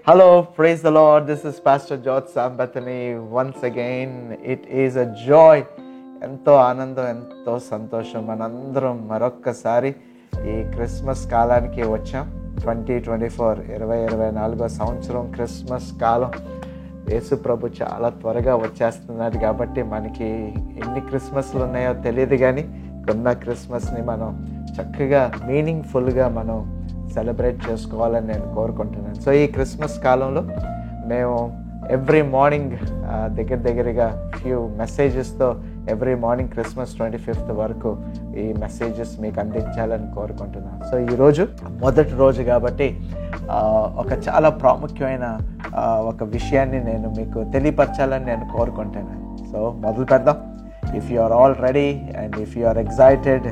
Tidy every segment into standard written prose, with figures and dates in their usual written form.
Hello, praise the Lord. This is Pastor George Sambathani. Once again, it is a joy. ఎంతో ఆనందం, ఎంతో సంతోషం. మనందరం మరొక్కసారి ఈ క్రిస్మస్ కాలానికి వచ్చాం. 2024 2024 సంవత్సరం క్రిస్మస్ కాలం. యేసు ప్రభు చాలా త్వరగా వచ్చేస్తున్నాడు కాబట్టి మనకి ఎన్ని క్రిస్మస్లు ఉన్నాయో తెలియదు, కానీ కొన్న క్రిస్మస్ని మనం చక్కగా మీనింగ్ఫుల్గా మనం సెలబ్రేట్ చేసుకోవాలని నేను కోరుకుంటున్నాను. సో ఈ క్రిస్మస్ కాలంలో మేము ఎవ్రీ మార్నింగ్ దగ్గరగా ఫ్యూ మెసేజెస్తో ఎవ్రీ మార్నింగ్ క్రిస్మస్ 25th వరకు ఈ మెసేజెస్ మీకు అందించాలని కోరుకుంటున్నాను. సో ఈరోజు మొదటి రోజు కాబట్టి ఒక చాలా ప్రాముఖ్యమైన ఒక విషయాన్ని నేను మీకు తెలియపరచాలని నేను కోరుకుంటున్నాను. సో మొదలు పెడదాం. If you are all ready and if you are excited,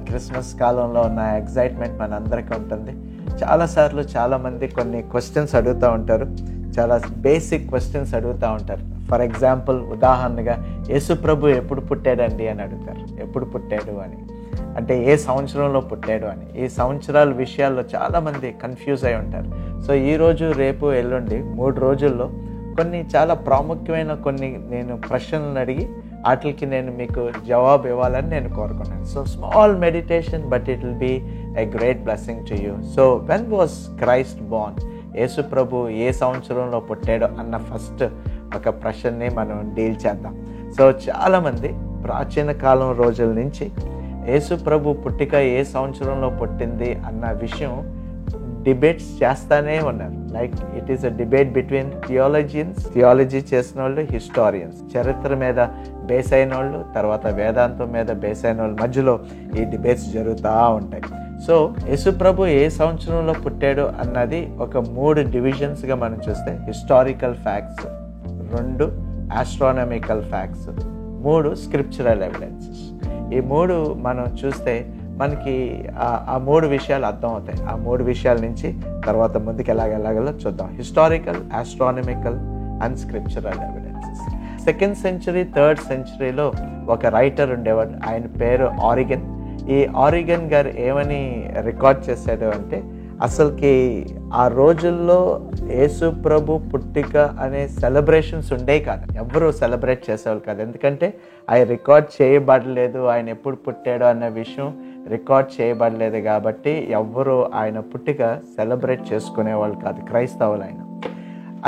Christmas కాలంలో ఉన్న ఎగ్జైట్మెంట్ మన అందరికీ ఉంటుంది. చాలాసార్లు చాలామంది కొన్ని క్వశ్చన్స్ అడుగుతూ ఉంటారు, చాలా బేసిక్ క్వశ్చన్స్ అడుగుతూ ఉంటారు. ఫర్ ఎగ్జాంపుల్, ఉదాహరణగా యేసు ప్రభు ఎప్పుడు పుట్టాడండి అని అడుగుతారు. ఎప్పుడు పుట్టాడు అని అంటే ఏ సంవత్సరంలో పుట్టాడు అని. ఈ సంవత్సరాల విషయాల్లో చాలామంది కన్ఫ్యూజ్ అయి ఉంటారు. సో ఈరోజు, రేపు, ఎల్లుండి 3 రోజుల్లో కొన్ని చాలా ప్రాముఖ్యమైన కొన్ని నేను ప్రశ్నలను అడిగి వాటికి నేను మీకు జవాబు ఇవ్వాలని నేను కోరుకున్నాను. So small meditation, but it will be a great blessing to you. So when was Christ born? Yesu ప్రభు ఏ సంవత్సరంలో పుట్టాడో అన్న ఫస్ట్ ఒక ప్రశ్నని మనం డీల్ చేద్దాం. సో చాలామంది ప్రాచీన కాలం రోజుల నుంచి యేసు ప్రభు పుట్టిక ఏ సంవత్సరంలో పుట్టింది అన్న విషయం డిబేట్స్ చేస్తానే ఉన్నారు. Like it is a debate between theology చేసిన వాళ్ళు, హిస్టారియన్స్, చరిత్ర మీద బేస్ అయిన వాళ్ళు, తర్వాత వేదాంతం మీద బేస్ అయిన వాళ్ళు మధ్యలో ఈ డిబేట్స్ జరుగుతూ ఉంటాయి. సో యేసు ప్రభు ఏ సంవత్సరంలో పుట్టాడు అన్నది ఒక 3 డివిజన్స్గా మనం చూస్తే, historical facts, 2 astronomical facts, 3 scriptural evidences. ఈ 3 మనం చూస్తే మనకి ఆ 3 విషయాలు అర్థం అవుతాయి. ఆ 3 విషయాల నుంచి తర్వాత ముందుకు ఎలాగెలాగలో చూద్దాం. Historical, astronomical and scriptural evidences. 2nd century 3rd centuryలో ఒక రైటర్ ఉండేవాడు, ఆయన పేరు ఆరిగన్. ఈ ఆరిగన్ గారు ఏమని రికార్డ్ చేశాడు అంటే, అసలుకి ఆ రోజుల్లో యేసు ప్రభు పుట్టిక అనే సెలబ్రేషన్స్ ఉండేవి కాదు, ఎవరు సెలబ్రేట్ చేసేవాళ్ళు కాదు. ఎందుకంటే ఆయన రికార్డ్ చేయబడలేదు, ఆయన ఎప్పుడు పుట్టాడు అన్న విషయం రికార్డ్ చేయబడలేదు కాబట్టి ఎవ్వరూ ఆయన పుట్టిక సెలబ్రేట్ చేసుకునేవాళ్ళు కాదు, క్రైస్తవులు ఆయన.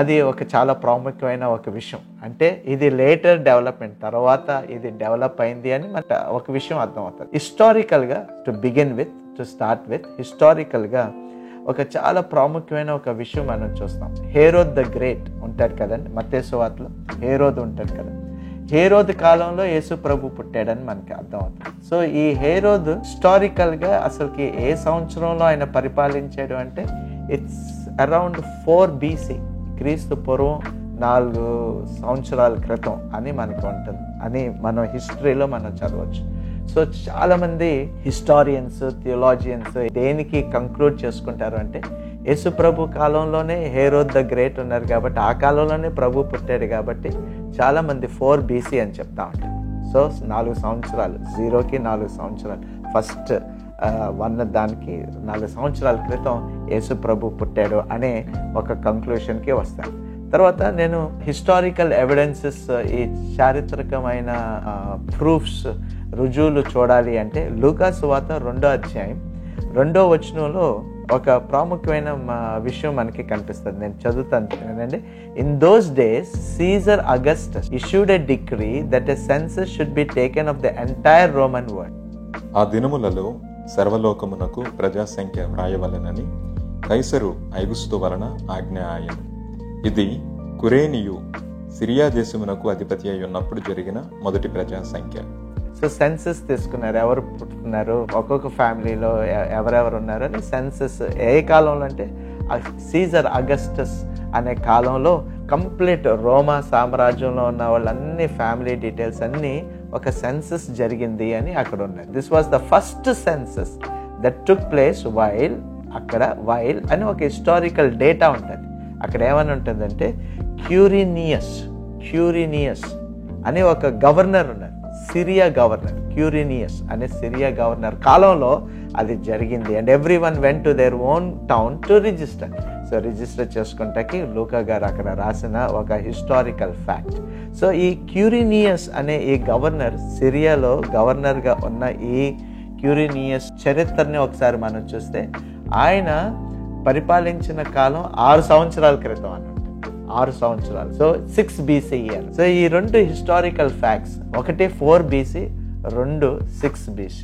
అది ఒక చాలా ప్రాముఖ్యమైన ఒక విషయం. అంటే ఇది లేటర్ డెవలప్మెంట్, తర్వాత ఇది డెవలప్ అయింది అని మన ఒక విషయం అర్థం అవుతుంది. హిస్టారికల్గా టు స్టార్ట్ విత్ హిస్టారికల్గా ఒక చాలా ప్రాముఖ్యమైన ఒక విషయం మనం చూస్తాం. హేరోద్ ద గ్రేట్ ఉంటాడు కదండి, మత్తయి సువార్తలో హేరోద్ ఉంటాడు కదా. హేరోద్ కాలంలో యేసు ప్రభు పుట్టాడని మనకి అర్థం అవుతుంది. సో ఈ హేరోద్ హిస్టారికల్గా అసలుకి ఏ సంవత్సరంలో ఆయన పరిపాలించాడు అంటే, ఇట్స్ అరౌండ్ 4 BC, క్రీస్తు పూర్వం 4 సంవత్సరాల క్రితం అని మనకు ఉంటుంది అని మనం హిస్టరీలో మనం చదవచ్చు. సో చాలామంది హిస్టారియన్స్, థియోలాజియన్స్ దేనికి కంక్లూడ్ చేసుకుంటారు అంటే, యేసు ప్రభు కాలంలోనే హేరోద్ ద గ్రేట్ ఉన్నారు కాబట్టి, ఆ కాలంలోనే ప్రభు పుట్టాడు కాబట్టి చాలామంది 4 BC అని చెప్తా ఉంటారు. సో 4 సంవత్సరాలు, 0కి 4 సంవత్సరాలు, ఫస్ట్ 1 దానికి 4 సంవత్సరాల క్రితం యేసు ప్రభు పుట్టాడు అనే ఒక కంక్లూషన్కి వస్తాను. తర్వాత నేను హిస్టారికల్ ఎవిడెన్సెస్, ఈ చారిత్రకమైన ప్రూఫ్స్, రుజువులు చూడాలి అంటే లూకా సువార్త 2వ అధ్యాయం 2వ వచనంలో ఒక ప్రాముఖ్యమైన విషయం మనకి కనిపిస్తుంది. నేను చదువుతాను. In those days Caesar Augustus issued a decree that a census should be taken of the entire Roman world. ఆ దినములలో సర్వలోకమునకు ప్రజాసంఖ్య వ్రాయవలెనని కైసరు ఐగుస్తు వలన ఆజ్ఞ ఆయను. ఇది కురేనియు సిరియా దేశమునకు అధిపతి అయి ఉన్నప్పుడు జరిగిన మొదటి ప్రజాసంఖ్య. సో సెన్సస్ తీసుకున్నారు, ఎవరు పుట్టుకున్నారు, ఒక్కొక్క ఫ్యామిలీలో ఎవరెవరు ఉన్నారు అని సెన్సస్. ఏ కాలంలో అంటే సీజర్ అగస్టస్ అనే కాలంలో కంప్లీట్ రోమా సామ్రాజ్యంలో ఉన్న వాళ్ళన్ని ఫ్యామిలీ డీటెయిల్స్ అన్నీ ఒక సెన్సస్ జరిగింది అని అక్కడ ఉన్నాయి. This was the first census that took place while అని ఒక హిస్టారికల్ డేటా ఉంటుంది. అక్కడ ఏమని ఉంటుందంటే, క్యూరినియస్ అని ఒక గవర్నర్ ఉన్నారు, సిరియా గవర్నర్, క్యూరినియస్ అనే సిరియా గవర్నర్ కాలంలో అది జరిగింది. And every one went to their own town to register. So register చేసుకుంటాకి లూకా గారు అక్కడ రాసిన ఒక హిస్టారికల్ ఫ్యాక్ట్. సో ఈ క్యూరినియస్ అనే ఈ గవర్నర్, సిరియాలో గవర్నర్గా ఉన్న ఈ క్యూరినియస్ చరిత్రని ఒకసారి మనం చూస్తే, ఆయన పరిపాలించిన కాలం 6 సంవత్సరాల క్రితం అన్నట్టు. 6 సంవత్సరాలు. So 6 BC year. సో ఈ 2 హిస్టారికల్ ఫ్యాక్ట్స్, ఒకటి 4 BC, 2 6 BC.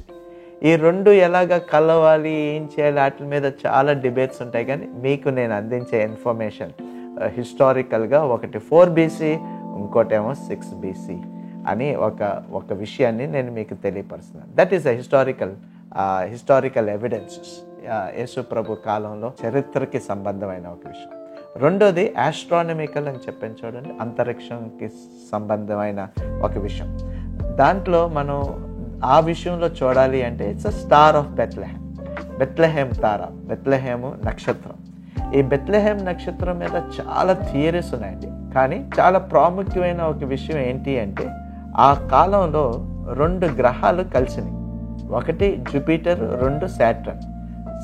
ఈ 2 ఎలాగ కలవాలి, ఏం చేయాలి, వాటి మీద చాలా డిబేట్స్ ఉంటాయి. కానీ మీకు నేను అందించే ఇన్ఫర్మేషన్ హిస్టారికల్గా ఒకటి 4 BC, ఇంకోటేమో 6 BC అని ఒక విషయాన్ని నేను మీకు తెలియపరుస్తున్నాను. That is a historical evidences. Yesu ప్రభు కాలంలో చరిత్రకి సంబంధమైన ఒక విషయం. రెండోది ఆస్ట్రానమికల్ అని చెప్పాను చూడండి, అంతరిక్షంకి సంబంధమైన ఒక విషయం. దాంట్లో మనం ఆ విషయంలో చూడాలి అంటే it's a star of Bethlehem. Bethlehem తార, బెత్లెహేము నక్షత్రం. ఈ బెత్లెహేమ్ నక్షత్రం మీద చాలా థియరీస్ ఉన్నాయండి. కానీ చాలా ప్రాముఖ్యమైన ఒక విషయం ఏంటి అంటే, ఆ కాలంలో 2 గ్రహాలు కలిసినాయి. ఒకటి జూపిటర్, 2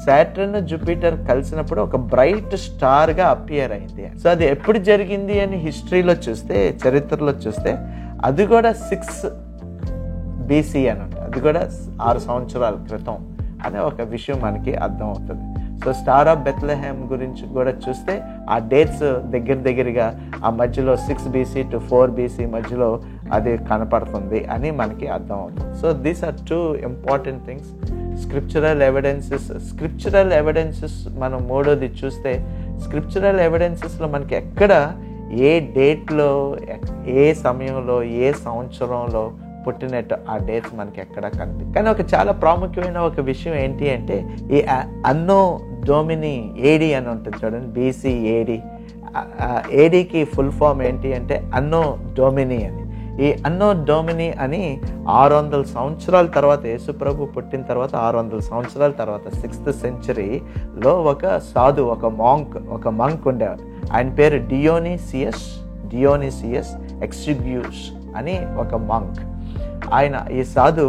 సాటర్న్ జూపిటర్ కలిసినప్పుడు ఒక బ్రైట్ స్టార్గా అపియర్ అయింది. సో అది ఎప్పుడు జరిగింది అని హిస్టరీలో చూస్తే, చరిత్రలో చూస్తే, అది కూడా 6 BC అని ఉంటుంది. అది కూడా 6 సంవత్సరాల క్రితం అనే ఒక విషయం మనకి అర్థం అవుతుంది. సో స్టార్ ఆఫ్ బెత్లెహేమ్ గురించి కూడా చూస్తే ఆ డేట్స్ దగ్గరగా ఆ మధ్యలో 6 BC to 4 BC మధ్యలో అది కనపడుతుంది అని మనకి అర్థం అవుతుంది. So these are 2 important things. Scriptural evidences మనం మూడోది చూస్తే, స్క్రిప్చురల్ ఎవిడెన్సెస్లో మనకి ఎక్కడ ఏ డేట్లో, ఏ సమయంలో, ఏ సంవత్సరంలో పుట్టినట్టు ఆ డేట్స్ మనకి ఎక్కడ కనిపి. కానీ ఒక చాలా ప్రాముఖ్యమైన ఒక విషయం ఏంటి అంటే, ఈ అన్నో డొమిని ఏడి అని ఉంటుంది చూడండి, BC AD. ఏడీకి ఫుల్ ఫామ్ ఏంటి అంటే అన్నో డొమిని అని. ఈ అన్నో డొమిని అని 600 సంవత్సరాల తర్వాత, యేసుప్రభు పుట్టిన తర్వాత 600 సంవత్సరాల తర్వాత 6th centuryలో ఒక సాధు, ఒక మంక్ ఉండేవారు. ఆయన పేరు డియోనిసియస్ ఎక్సిగ్యూస్ అని ఒక మంక్. ఈ సాధు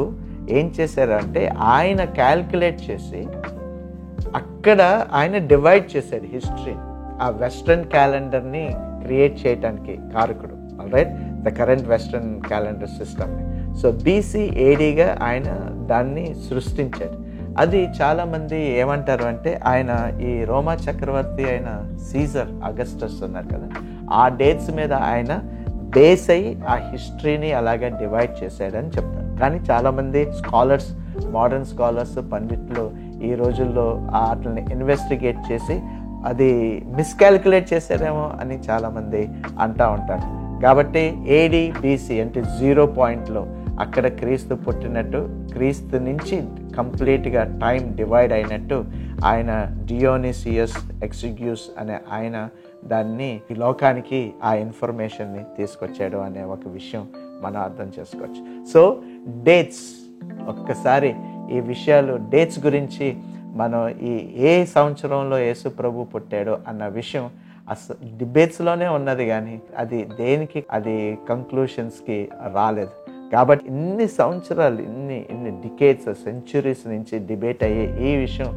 ఏం చేశారంటే, ఆయన క్యాల్కులేట్ చేసి అక్కడ ఆయన డివైడ్ చేశాడు హిస్టరీ. ఆ వెస్ట్రన్ క్యాలెండర్ని క్రియేట్ చేయడానికి కారకుడు. Alright, the current western calendar సిస్టమ్ని. సో BC ADగా ఆయన దాన్ని సృష్టించాడు. అది చాలామంది ఏమంటారు అంటే, ఆయన ఈ రోమా చక్రవర్తి అయిన సీజర్ అగస్టస్ ఉన్నారు కదా, ఆ డేట్స్ మీద ఆయన బేస్ అయ్యి ఆ హిస్టరీని అలాగే డివైడ్ చేశాడని చెప్తారు. కానీ చాలామంది స్కాలర్స్, మోడర్న్ స్కాలర్స్, పండితులు ఈ రోజుల్లో వాటిని ఇన్వెస్టిగేట్ చేసి అది మిస్కాల్కులేట్ చేశారేమో అని చాలామంది అంటూ ఉంటారు. కాబట్టి AD BC అంటే 0 పాయింట్లో అక్కడ క్రీస్తు పుట్టినట్టు, క్రీస్తు నుంచి కంప్లీట్గా టైం డివైడ్ అయినట్టు ఆయన డియోనిసియస్ ఎక్సిగ్యూస్ అనే ఆయన దాన్ని ఈ లోకానికి ఆ ఇన్ఫర్మేషన్ని తీసుకొచ్చాడు అనే ఒక విషయం మనం అర్థం చేసుకోవచ్చు. సో డేట్స్, ఒక్కసారి ఈ విషయాలు డేట్స్ గురించి మనం ఏ సంవత్సరంలో యేసు ప్రభు పుట్టాడో అన్న విషయం డిబేట్స్లోనే ఉన్నది, కానీ అది దేనికి, అది కంక్లూషన్స్కి రాలేదు. కాబట్టి ఇన్ని సంవత్సరాలు, ఇన్ని డికేట్స్, సెంచురీస్ నుంచి డిబేట్ అయ్యే ఈ విషయం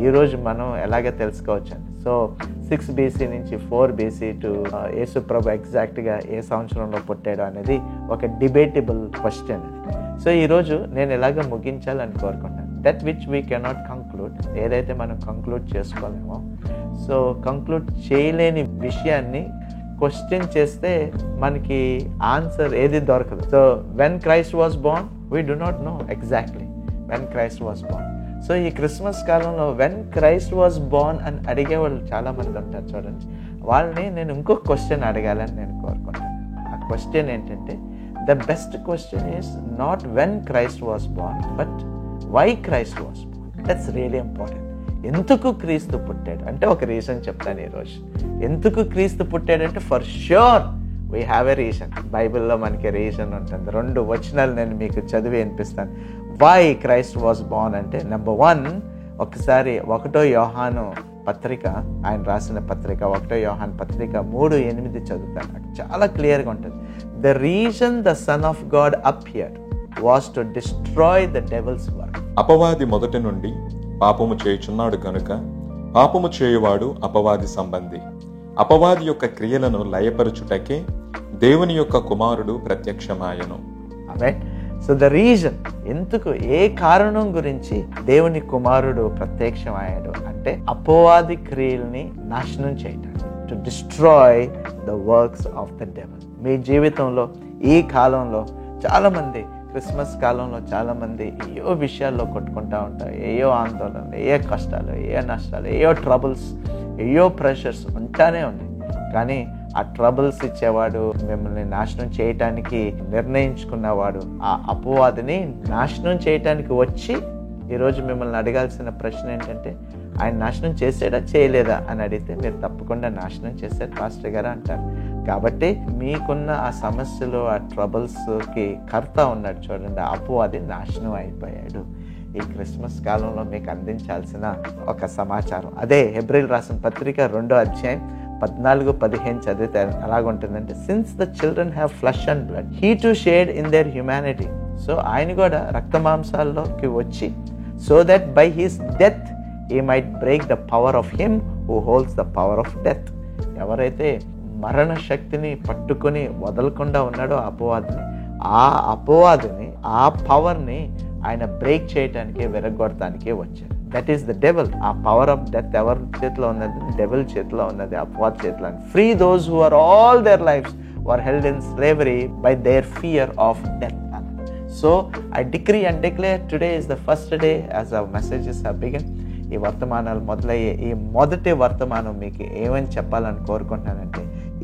ఈరోజు మనం ఎలాగ తెలుసుకోవచ్చండి. సో 6 BC నుంచి 4 BC టు యేసు ప్రభు ఎగ్జాక్ట్గా ఏ సంవత్సరంలో పుట్టాడు అనేది ఒక డిబేటబుల్ క్వశ్చన్. సో ఈరోజు నేను ఎలాగ ముగించాలని కోరుకుంటాను. That which we cannot conclude, ఏదైతే మనం కంక్లూడ్ చేసుకోలేమో, సో కంక్లూడ్ చేయలేని విషయాన్ని క్వశ్చన్ చేస్తే మనకి ఆన్సర్ ఏది దొరకదు. So when Christ was Born, we do not know exactly when Christ was Born. So ఈ క్రిస్మస్ కాలంలో వెన్ క్రైస్ట్ వాజ్ బోర్న్ అని అడిగే వాళ్ళు చాలామంది ఉంటారు చూడండి. వాళ్ళని నేను ఇంకొక క్వశ్చన్ అడగాలని నేను కోరుకుంటాను. ఆ క్వశ్చన్ ఏంటంటే, the best question is not when Christ was born, but why Christ was born. That's really important. ఎందుకు క్రీస్తు పుట్టాడు అంటే ఒక రీజన్ చెప్తాను ఈరోజు. ఎందుకు క్రీస్తు పుట్టాడంటే for sure we have a reason. బైబిల్లో మనకి రీజన్ ఉంటుంది. 2 వచనాలు నేను మీకు చదివి వినిపిస్తాను. వై క్రైస్ట్ వాజ్ బోర్న్ అంటే, నెంబర్ 1, ఒకసారి 1 యోహాను పత్రిక, ఆయన రాసిన పత్రిక 1 యోహాను పత్రిక 3:8 చదువుతాను. నాకు చాలా క్లియర్గా ఉంటుంది. The reason the Son of God appeared was to destroy the devil's work. అపవాది మొదటి నుండి పాపము చేయుచున్నాడు కనుక పాపము చేయువాడు అపవాది సంబంధి. అపవాది యొక్క క్రియలను లయపరచుటకే దేవుని యొక్క కుమారుడు ప్రత్యక్షమాయను. సో ద రీజన్, ఎందుకు, ఏ కారణం గురించి దేవుని కుమారుడు ప్రత్యక్షమయ్యాడు అంటే అపవాది క్రియల్ని నాశనం చేయడానికి, to destroy the works of the devil. మీ జీవితంలో ఈ కాలంలో చాలామంది, క్రిస్మస్ కాలంలో చాలామంది ఏయో విషయాల్లో కొట్టుకుంటూ ఉంటారు. ఏయో ఆందోళనలు, ఏయో కష్టాలు, ఏయో నష్టాలు, ఏయో ట్రబుల్స్, ఏయో ప్రెషర్స్ ఉంటానే ఉన్నాయి. కానీ ఆ ట్రబుల్స్ ఇచ్చేవాడు, మిమ్మల్ని నాశనం చేయటానికి నిర్ణయించుకున్నవాడు, ఆ అపవాదిని నాశనం చేయటానికి వచ్చి ఈరోజు మిమ్మల్ని అడగాల్సిన ప్రశ్న ఏంటంటే, ఆయన నాశనం చేసాడా చేయలేదా అని అడిగితే మీరు తప్పకుండా నాశనం చేశారు పాస్టర్ గారు అంటారు. కాబట్టి మీకున్న ఆ సమస్యలు, ఆ ట్రబుల్స్కి కర్త ఉన్నాడు చూడండి, ఆ అపవాది నాశనం అయిపోయాడు. ఈ క్రిస్మస్ కాలంలో మీకు అందించాల్సిన ఒక సమాచారం అదే. హెబ్రీయులకు రాసిన పత్రిక 2వ అధ్యాయం 14-15 చదివితే ఎలాగుంటుందంటే, since the children have flesh and blood, he too shared in their humanity. So ఆయన కూడా రక్త మాంసాల్లోకి వచ్చి, so that by his death he might break the power of him who holds the power of death. ఎవరైతే మరణ శక్తిని పట్టుకొని వదలకుండా ఉన్నాడో ఆ అపవాదిని ఆ పవర్ని ఆయన బ్రేక్ చేయటానికి, విరగొడటానికి వచ్చాడు. That is the devil. ఆ పవర్ ఆఫ్ డెత్ ఎవరి చేతిలో ఉన్నది? డెవిల్ చేతిలో ఉన్నది, అపవాది చేతిలో. Free those who are all their lives were held in slavery by their fear of death. So I decree and declare today is the first day as our messages have begun. ఈ వర్తమానాలు మొదలయ్యే ఈ మొదటి వర్తమానం మీకు ఏమని చెప్పాలని కోరుకుంటున్నానంటే,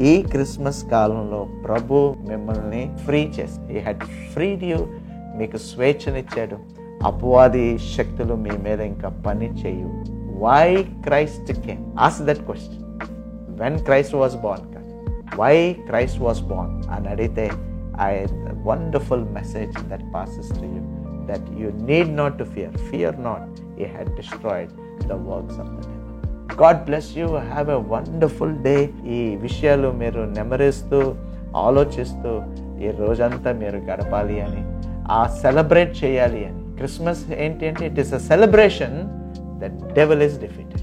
ఈ క్రిస్మస్ కాలంలో ప్రభు మిమ్మల్ని ఫ్రీ చేసి, హీ హ్యాడ్ ఫ్రీడ్ యూ, మీకు స్వేచ్ఛనిచ్చాడు. అపవాది శక్తులు మీ మీద ఇంకా పని చేయు. Why Christ came? Ask that question. When Christ was born కాదు, వై క్రైస్ట్ వాజ్ బోర్న్ అని అడిగితే wonderful message that passes to you, that you need not to fear not, he had destroyed the works of the devil. God bless you, have a wonderful day. ఈ విషయాలు మీరు నెమరేస్తూ ఆలోచిస్తూ ఈ రోజంతా మీరు గడపాలి అని, ఆ సెలబ్రేట్ చేయాలి అని. క్రిస్మస్ ఏంటి అంటే, it is a celebration that devil is defeated.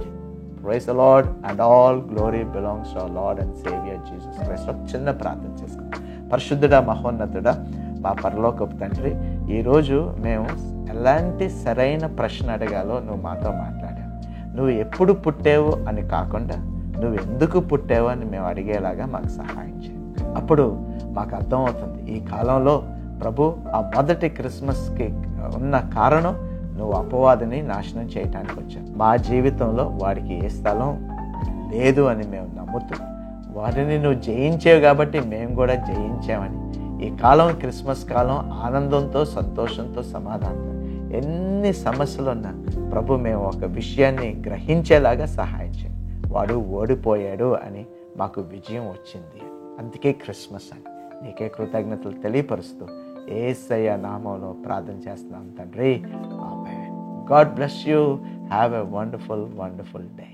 Praise the Lord, and all glory belongs to our Lord and Savior Jesus Christ. చిన్న ప్రార్థన చేసుకుందాం. పరిశుద్ధుడా, మహోన్నతుడా, మా పరలోకపు తండ్రి, ఈరోజు మేము ఎలాంటి సరైన ప్రశ్న అడగాలో నువ్వు మాతో మాట్లాడావు. నువ్వు ఎప్పుడు పుట్టావు అని కాకుండా, నువ్వు ఎందుకు పుట్టావు అని మేము అడిగేలాగా మాకు సహాయం చేయి. అప్పుడు మాకు అర్థమవుతుంది, ఈ కాలంలో ప్రభు ఆ మొదటి క్రిస్మస్కి ఉన్న కారణం నువ్వు అపవాదిని నాశనం చేయటానికి వచ్చావు. మా జీవితంలో వాడికి ఏ స్థలం లేదు అని మేము నమ్ముతూ, వారిని నువ్వు జయించావు కాబట్టి మేము కూడా జయించామని, ఈ కాలం క్రిస్మస్ కాలం ఆనందంతో, సంతోషంతో, సమాధానంతో, ఎన్ని సమస్యలు ఉన్నా ప్రభు మేము ఒక విషయాన్ని గ్రహించేలాగా సహాయం చేయండి. వాడు ఓడిపోయాడు అని మాకు విజయం వచ్చింది. అందుకే క్రిస్మస్ అని నీకే కృతజ్ఞతలు తెలియపరుస్తూ యేసయ్య నామంలో ప్రార్థన చేస్తున్నాం తండ్రి. Amen. God bless you. Have a wonderful day.